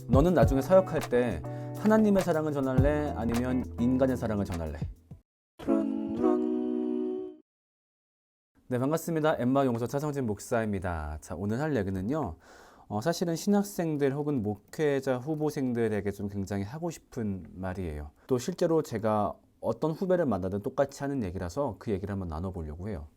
너는 나중에 사역할 때 하나님의 사랑을 전할래? 아니면 인간의 사랑을 전할래? 네, 반갑습니다. 엠마 용서 차성진 목사입니다. 자, 오늘 할 얘기는요. 사실은 신학생들 혹은 목회자 후보생들에게 좀 굉장히 하고 싶은 말이에요. 또 실제로 제가 어떤 후배를 만나든 똑같이 하는 얘기라서 그 얘기를 한번 나눠보려고 해요.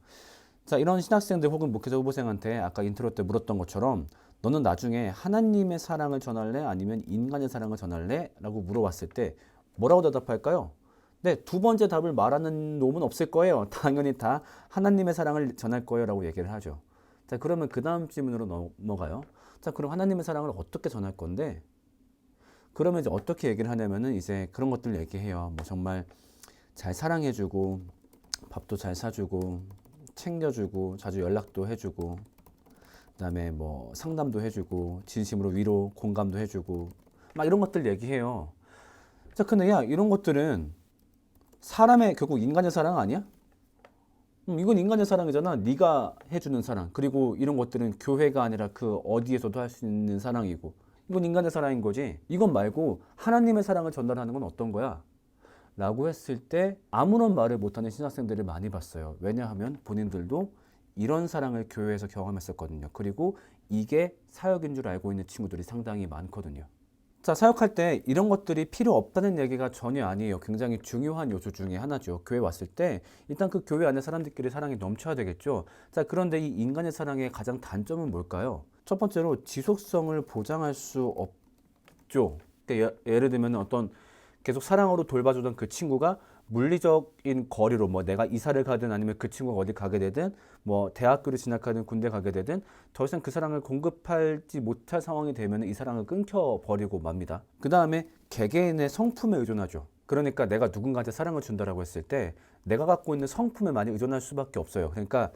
자, 이런 신학생들 혹은 목회자 후보생한테 아까 인트로 때 물었던 것처럼 너는 나중에 하나님의 사랑을 전할래? 아니면 인간의 사랑을 전할래? 라고 물어봤을 때 뭐라고 대답할까요? 네, 두 번째 답을 말하는 놈은 없을 거예요. 당연히 다 하나님의 사랑을 전할 거예요 라고 얘기를 하죠. 자, 그러면 그 다음 질문으로 넘어가요. 자, 그럼 하나님의 사랑을 어떻게 전할 건데? 그러면 이제 어떻게 얘기를 하냐면은 이제 그런 것들 얘기해요. 뭐 정말 잘 사랑해주고, 밥도 잘 사주고, 챙겨주고, 자주 연락도 해주고, 그다음에 뭐 상담도 해주고, 진심으로 위로, 공감도 해주고, 막 이런 것들 얘기해요. 자, 근데 야, 이런 것들은 사람의 결국 인간의 사랑 아니야? 이건 인간의 사랑이잖아. 네가 해주는 사랑. 그리고 이런 것들은 교회가 아니라 그 어디에서도 할 수 있는 사랑이고. 이건 인간의 사랑인 거지. 이건 말고 하나님의 사랑을 전달하는 건 어떤 거야? 라고 했을 때 아무런 말을 못하는 신학생들을 많이 봤어요. 왜냐하면 본인들도 이런 사랑을 교회에서 경험했었거든요. 그리고 이게 사역인 줄 알고 있는 친구들이 상당히 많거든요. 자, 사역할 때 이런 것들이 필요 없다는 얘기가 전혀 아니에요. 굉장히 중요한 요소 중에 하나죠. 교회 왔을 때 일단 그 교회 안에 사람들끼리 사랑이 넘쳐야 되겠죠. 자, 그런데 이 인간의 사랑의 가장 단점은 뭘까요? 첫 번째로 지속성을 보장할 수 없죠. 그러니까 예를 들면 어떤 계속 사랑으로 돌봐주던 그 친구가 물리적인 거리로 뭐 내가 이사를 가든 아니면 그 친구가 어디 가게 되든 뭐 대학교를 진학하든 군대 가게 되든 더 이상 그 사랑을 공급하지 못할 상황이 되면 이 사랑을 끊겨버리고 맙니다. 그 다음에 개개인의 성품에 의존하죠. 그러니까 내가 누군가한테 사랑을 준다라고 했을 때 내가 갖고 있는 성품에 많이 의존할 수밖에 없어요. 그러니까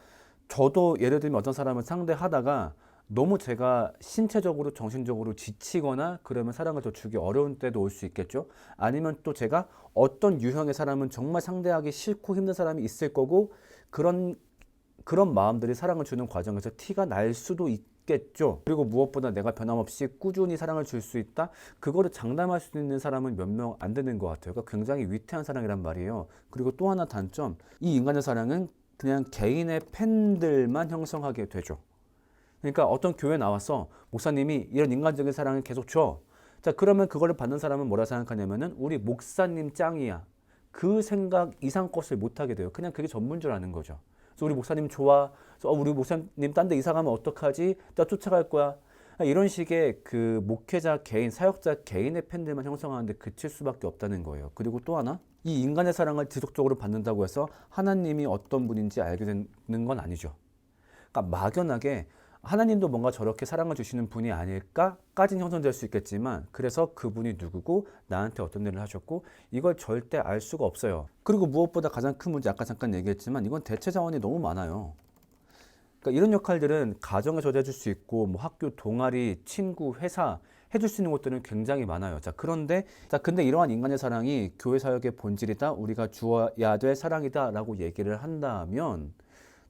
저도 예를 들면 어떤 사람을 상대하다가 너무 제가 신체적으로 정신적으로 지치거나 그러면 사랑을 더 주기 어려운 때도 올 수 있겠죠. 아니면 또 제가 어떤 유형의 사람은 정말 상대하기 싫고 힘든 사람이 있을 거고 그런 마음들이 사랑을 주는 과정에서 티가 날 수도 있겠죠. 그리고 무엇보다 내가 변함없이 꾸준히 사랑을 줄 수 있다. 그거를 장담할 수 있는 사람은 몇 명 안 되는 것 같아요. 그러니까 굉장히 위태한 사랑이란 말이에요. 그리고 또 하나 단점, 이 인간의 사랑은 그냥 개인의 팬들만 형성하게 되죠. 그러니까 어떤 교회 나와서 목사님이 이런 인간적인 사랑을 계속 줘. 자, 그러면 그거를 받는 사람은 뭐라 생각하냐면은 우리 목사님 짱이야. 그 생각 이상 것을 못 하게 돼요. 그냥 그게 전문주라는 거죠. 그래서 우리 목사님 좋아. 그래서 우리 목사님 딴 데 이사 가면 어떡하지? 나 쫓아갈 거야. 이런 식의 그 목회자 개인, 사역자 개인의 팬들만 형성하는데 그칠 수밖에 없다는 거예요. 그리고 또 하나, 이 인간의 사랑을 지속적으로 받는다고 해서 하나님이 어떤 분인지 알게 되는 건 아니죠. 그러니까 막연하게 하나님도 뭔가 저렇게 사랑을 주시는 분이 아닐까까지는 형성될 수 있겠지만 그래서 그분이 누구고 나한테 어떤 일을 하셨고 이걸 절대 알 수가 없어요. 그리고 무엇보다 가장 큰 문제 아까 잠깐 얘기했지만 이건 대체 자원이 너무 많아요. 그러니까 이런 역할들은 가정에서도 해줄 수 있고 뭐 학교 동아리, 친구, 회사 해줄 수 있는 것들은 굉장히 많아요. 자, 근데 이러한 인간의 사랑이 교회 사역의 본질이다. 우리가 주어야 될 사랑이다라고 얘기를 한다면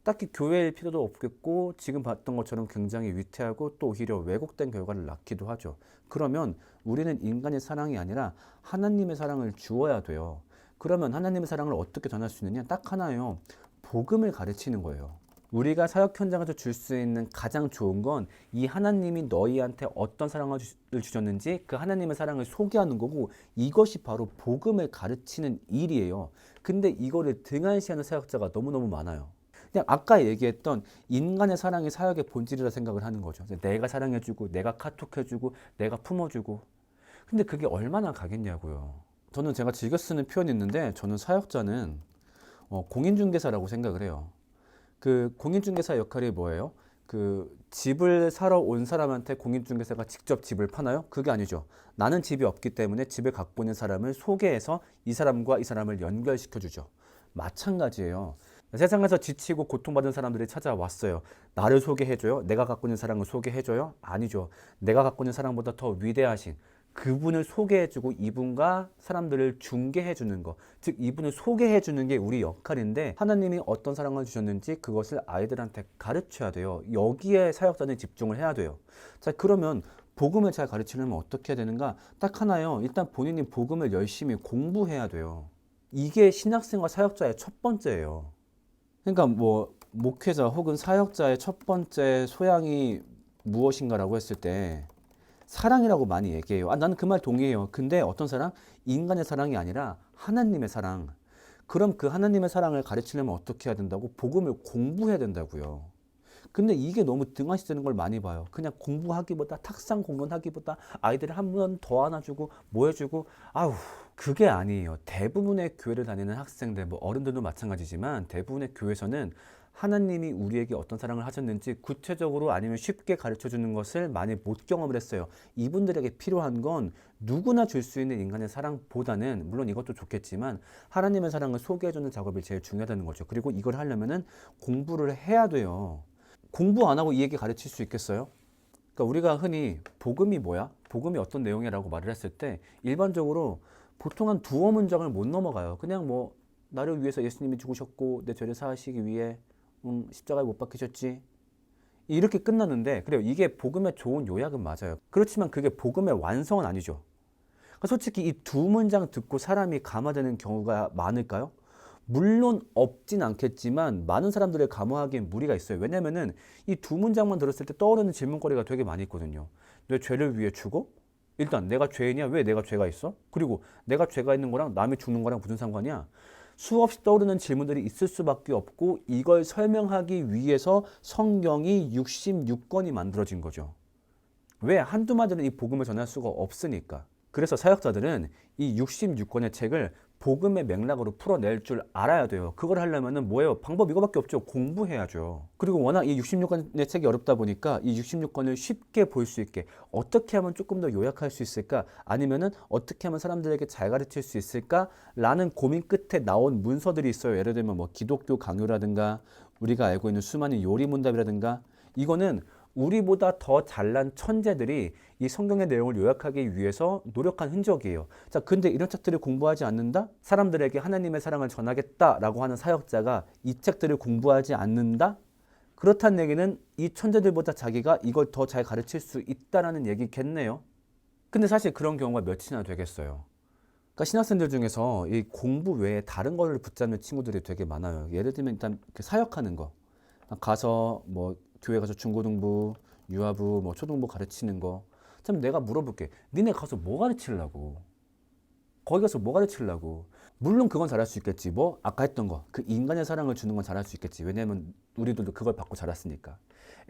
딱히 교회일 필요도 없겠고 지금 봤던 것처럼 굉장히 위태하고 또 오히려 왜곡된 결과를 낳기도 하죠. 그러면 우리는 인간의 사랑이 아니라 하나님의 사랑을 주어야 돼요. 그러면 하나님의 사랑을 어떻게 전할 수 있느냐? 딱 하나예요. 복음을 가르치는 거예요. 우리가 사역 현장에서 줄 수 있는 가장 좋은 건 이 하나님이 너희한테 어떤 사랑을 주셨는지 그 하나님의 사랑을 소개하는 거고 이것이 바로 복음을 가르치는 일이에요. 근데 이거를 등한시하는 사역자가 너무너무 많아요. 그냥 아까 얘기했던 인간의 사랑이 사역의 본질이라 생각을 하는 거죠. 내가 사랑해주고, 내가 카톡해주고, 내가 품어주고. 근데 그게 얼마나 가겠냐고요. 저는 제가 즐겨 쓰는 표현이 있는데, 저는 사역자는 공인중개사라고 생각을 해요. 그 공인중개사 역할이 뭐예요? 그 집을 사러 온 사람한테 공인중개사가 직접 집을 파나요? 그게 아니죠. 나는 집이 없기 때문에 집을 갖고 있는 사람을 소개해서 이 사람과 이 사람을 연결시켜주죠. 마찬가지예요. 세상에서 지치고 고통받은 사람들이 찾아왔어요. 나를 소개해줘요? 내가 갖고 있는 사랑을 소개해줘요? 아니죠. 내가 갖고 있는 사랑보다 더 위대하신 그분을 소개해주고 이분과 사람들을 중개해주는 거. 즉 이분을 소개해주는 게 우리 역할인데 하나님이 어떤 사랑을 주셨는지 그것을 아이들한테 가르쳐야 돼요. 여기에 사역자는 집중을 해야 돼요. 자, 그러면 복음을 잘 가르치려면 어떻게 해야 되는가? 딱 하나요. 일단 본인이 복음을 열심히 공부해야 돼요. 이게 신학생과 사역자의 첫 번째예요. 그러니까 뭐 목회자 혹은 사역자의 첫 번째 소양이 무엇인가라고 했을 때 사랑이라고 많이 얘기해요. 나는 그 말 동의해요. 근데 어떤 사랑? 인간의 사랑이 아니라 하나님의 사랑. 그럼 그 하나님의 사랑을 가르치려면 어떻게 해야 된다고? 복음을 공부해야 된다고요. 근데 이게 너무 등한시되는 걸 많이 봐요. 그냥 공부하기보다 탁상 공론하기보다 아이들을 한 번 더 안아주고 뭐 해주고 아우 그게 아니에요. 대부분의 교회를 다니는 학생들 뭐 어른들도 마찬가지지만 대부분의 교회에서는 하나님이 우리에게 어떤 사랑을 하셨는지 구체적으로 아니면 쉽게 가르쳐 주는 것을 많이 못 경험을 했어요. 이분들에게 필요한 건 누구나 줄 수 있는 인간의 사랑보다는 물론 이것도 좋겠지만 하나님의 사랑을 소개해 주는 작업이 제일 중요하다는 거죠. 그리고 이걸 하려면은 공부를 해야 돼요. 공부 안 하고 이 얘기 가르칠 수 있겠어요? 그러니까 우리가 흔히 복음이 뭐야? 복음이 어떤 내용이라고 말을 했을 때 일반적으로 보통 한 두어 문장을 못 넘어가요. 그냥 뭐 나를 위해서 예수님이 죽으셨고 내 죄를 사하시기 위해 십자가에 못 박히셨지. 이렇게 끝났는데 그래요. 이게 복음의 좋은 요약은 맞아요. 그렇지만 그게 복음의 완성은 아니죠. 그러니까 솔직히 이 두 문장 듣고 사람이 감화되는 경우가 많을까요? 물론 없진 않겠지만 많은 사람들의 감화하기엔 무리가 있어요. 왜냐면은 이 두 문장만 들었을 때 떠오르는 질문거리가 되게 많이 있거든요. 내 죄를 위해 죽어? 일단 내가 죄인이야? 왜 내가 죄가 있어? 그리고 내가 죄가 있는 거랑 남이 죽는 거랑 무슨 상관이야? 수없이 떠오르는 질문들이 있을 수밖에 없고 이걸 설명하기 위해서 성경이 66권이 만들어진 거죠. 왜? 한두 마디는 이 복음을 전할 수가 없으니까. 그래서 사역자들은 이 66권의 책을 복음의 맥락으로 풀어낼 줄 알아야 돼요. 그걸 하려면은 뭐예요? 방법 이거밖에 없죠. 공부해야죠. 그리고 워낙 이 66권의 책이 어렵다 보니까 이 66권을 쉽게 볼 수 있게 어떻게 하면 조금 더 요약할 수 있을까? 아니면은 어떻게 하면 사람들에게 잘 가르칠 수 있을까? 라는 고민 끝에 나온 문서들이 있어요. 예를 들면 뭐 기독교 강요라든가 우리가 알고 있는 수많은 요리문답이라든가 이거는 우리보다 더 잘난 천재들이 이 성경의 내용을 요약하기 위해서 노력한 흔적이에요. 자, 근데 이런 책들을 공부하지 않는다? 사람들에게 하나님의 사랑을 전하겠다라고 하는 사역자가 이 책들을 공부하지 않는다? 그렇다는 얘기는 이 천재들보다 자기가 이걸 더 잘 가르칠 수 있다라는 얘기겠네요. 근데 사실 그런 경우가 몇이나 되겠어요. 그러니까 신학생들 중에서 이 공부 외에 다른 거를 붙잡는 친구들이 되게 많아요. 예를 들면 일단 그 사역하는 거. 가서 뭐 교회 가서 중고등부, 유아부, 뭐 초등부 가르치는 거. 참 내가 물어볼게. 니네 가서 뭐 가르치려고? 거기 가서 뭐 가르치려고? 물론 그건 잘할 수 있겠지. 뭐 아까 했던 거. 그 인간의 사랑을 주는 건 잘할 수 있겠지. 왜냐면 우리들도 그걸 받고 자랐으니까.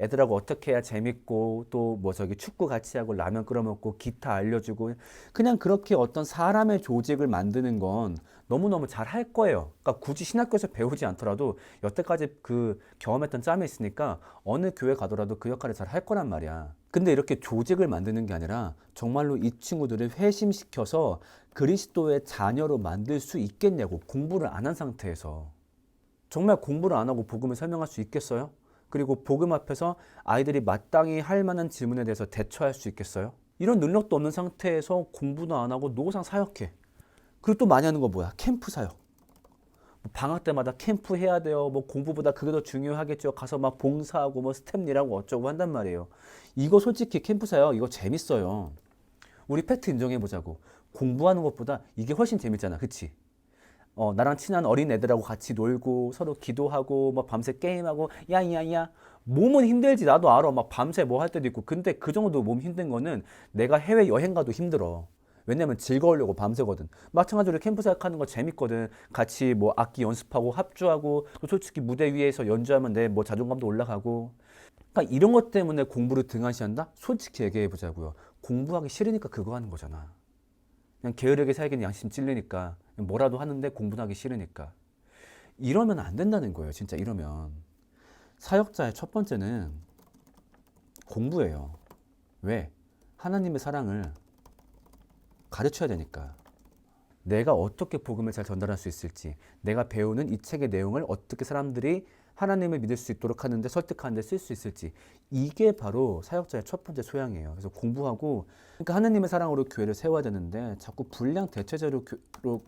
애들하고 어떻게 해야 재밌고 또 뭐 저기 축구 같이 하고 라면 끓여 먹고 기타 알려주고 그냥 그렇게 어떤 사람의 조직을 만드는 건 너무너무 잘 할 거예요. 그러니까 굳이 신학교에서 배우지 않더라도 여태까지 그 경험했던 짬이 있으니까 어느 교회 가더라도 그 역할을 잘 할 거란 말이야. 근데 이렇게 조직을 만드는 게 아니라 정말로 이 친구들을 회심시켜서 그리스도의 자녀로 만들 수 있겠냐고 공부를 안 한 상태에서 정말 공부를 안 하고 복음을 설명할 수 있겠어요? 그리고 복음 앞에서 아이들이 마땅히 할 만한 질문에 대해서 대처할 수 있겠어요? 이런 능력도 없는 상태에서 공부도 안 하고 노상 사역해. 그리고 또 많이 하는 거 뭐야? 캠프 사역. 방학 때마다 캠프 해야 돼요. 뭐 공부보다 그게 더 중요하겠죠. 가서 막 봉사하고 뭐 스텝 일하고 어쩌고 한단 말이에요. 이거 솔직히 캠프 사역 이거 재밌어요. 우리 팩트 인정해 보자고. 공부하는 것보다 이게 훨씬 재밌잖아. 그치? 나랑 친한 어린 애들하고 같이 놀고 서로 기도하고 막 밤새 게임하고 야야야 몸은 힘들지 나도 알아 막 밤새 뭐 할 때도 있고 근데 그 정도 몸 힘든 거는 내가 해외 여행 가도 힘들어 왜냐면 즐거우려고 밤새거든 마찬가지로 캠프 생활하는 거 재밌거든 같이 뭐 악기 연습하고 합주하고 또 솔직히 무대 위에서 연주하면 내 뭐 자존감도 올라가고 그러니까 이런 것 때문에 공부를 등한시한다? 솔직히 얘기해 보자고요 공부하기 싫으니까 그거 하는 거잖아 그냥 게으르게 살기는 양심 찔리니까 뭐라도 하는데 공부는 하기 싫으니까 이러면 안 된다는 거예요 진짜 이러면 사역자의 첫 번째는 공부예요 왜? 하나님의 사랑을 가르쳐야 되니까 내가 어떻게 복음을 잘 전달할 수 있을지 내가 배우는 이 책의 내용을 어떻게 사람들이 하나님을 믿을 수 있도록 하는데 설득하는 데 쓸 수 있을지 이게 바로 사역자의 첫 번째 소양이에요 그래서 공부하고 그러니까 하나님의 사랑으로 교회를 세워야 되는데 자꾸 불량 대체제로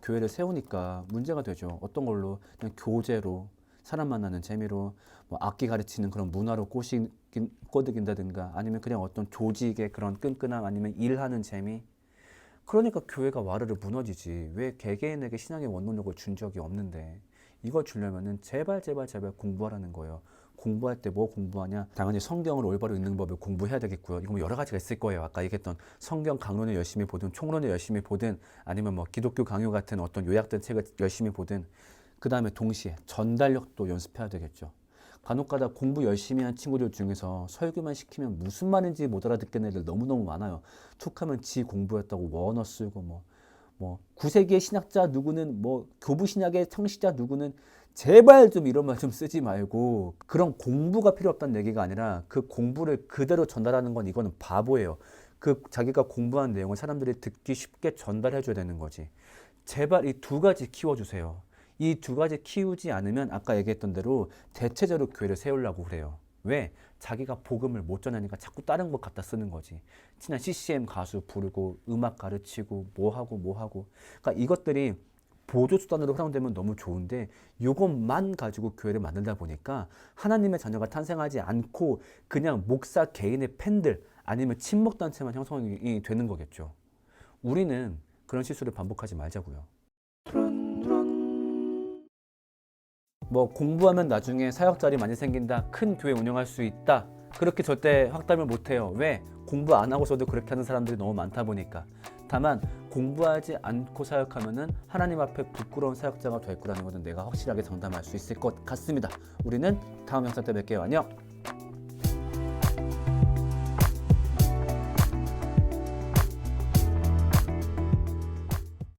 교회를 세우니까 문제가 되죠 어떤 걸로? 그냥 교제로 사람 만나는 재미로 뭐 악기 가르치는 그런 문화로 꼬드긴다든가 아니면 그냥 어떤 조직의 그런 끈끈함 아니면 일하는 재미. 그러니까 교회가 와르르 무너지지. 왜 개개인에게 신앙의 원동력을 준 적이 없는데 이걸 주려면은 제발 제발 제발 공부하라는 거예요. 공부할 때 뭐 공부하냐? 당연히 성경을 올바로 읽는 법을 공부해야 되겠고요. 이거 뭐 여러 가지가 있을 거예요. 아까 얘기했던 성경 강론을 열심히 보든 총론을 열심히 보든 아니면 뭐 기독교 강요 같은 어떤 요약된 책을 열심히 보든 그 다음에 동시에 전달력도 연습해야 되겠죠. 간혹가다 공부 열심히 한 친구들 중에서 설교만 시키면 무슨 말인지 못 알아듣겠는 애들 너무너무 많아요. 툭하면 지 공부했다고 원어 쓰고 뭐 9세기의 신학자 누구는 뭐 교부 신약의 창시자 누구는 제발 좀 이런 말 좀 쓰지 말고 그런 공부가 필요 없다는 얘기가 아니라 그 공부를 그대로 전달하는 건 이거는 바보예요. 그 자기가 공부한 내용을 사람들이 듣기 쉽게 전달해 줘야 되는 거지. 제발 이 두 가지 키워주세요. 이 두 가지 키우지 않으면 아까 얘기했던 대로 대체적으로 교회를 세우려고 그래요. 왜? 자기가 복음을 못 전하니까 자꾸 다른 것 갖다 쓰는 거지. 친한 CCM 가수 부르고 음악 가르치고 뭐 하고. 그러니까 이것들이 보조수단으로 활용되면 너무 좋은데 이것만 가지고 교회를 만들다 보니까 하나님의 자녀가 탄생하지 않고 그냥 목사 개인의 팬들 아니면 친목단체만 형성이 되는 거겠죠. 우리는 그런 실수를 반복하지 말자고요. 뭐 공부하면 나중에 사역 자리 많이 생긴다, 큰 교회 운영할 수 있다, 그렇게 절대 확답을 못해요. 왜? 공부 안 하고서도 그렇게 하는 사람들이 너무 많다 보니까. 다만 공부하지 않고 사역하면은 하나님 앞에 부끄러운 사역자가 될 거라는 것은 내가 확실하게 장담할 수 있을 것 같습니다. 우리는 다음 영상 때 뵐게요. 안녕.